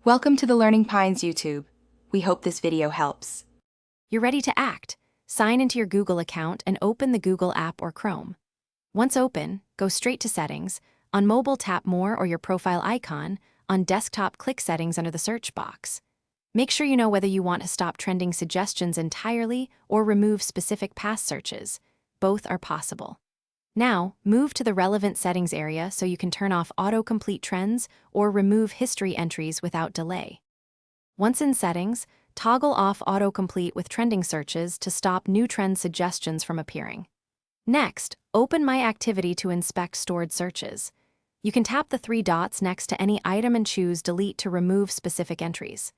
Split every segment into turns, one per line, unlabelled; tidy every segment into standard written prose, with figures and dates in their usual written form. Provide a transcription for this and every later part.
Welcome to the Learning Pines YouTube. We hope this video helps.
You're ready to act. Sign into your Google account and open the Google app or Chrome. Once open, go straight to Settings. On mobile, tap More or your profile icon. On desktop, click Settings under the search box. Make sure you know whether you want to stop trending suggestions entirely or remove specific past searches. Both are possible. Now, move to the relevant settings area so you can turn off autocomplete trends or remove history entries without delay. Once in settings, toggle off autocomplete with trending searches to stop new trend suggestions from appearing. Next, open My Activity to inspect stored searches. You can tap the three dots next to any item and choose Delete to remove specific entries.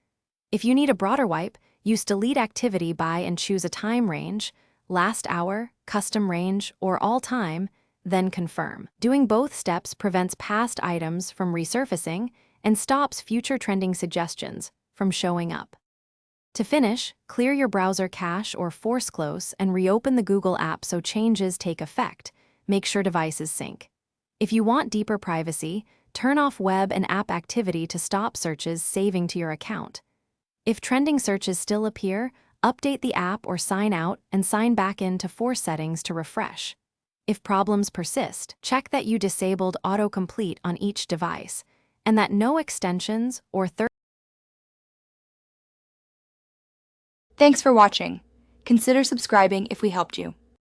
If you need a broader wipe, use Delete Activity by and choose a time range, last hour, custom range, or all time, then confirm. Doing both steps prevents past items from resurfacing and stops future trending suggestions from showing up. To finish, clear your browser cache or force close and reopen the Google app so changes take effect. Make sure devices sync. If you want deeper privacy, turn off web and app activity to stop searches saving to your account. If trending searches still appear, update the app or sign out and sign back in to force settings to refresh. If problems persist, check that you disabled autocomplete on each device and that no extensions or
Thanks for watching. Consider subscribing if we helped you.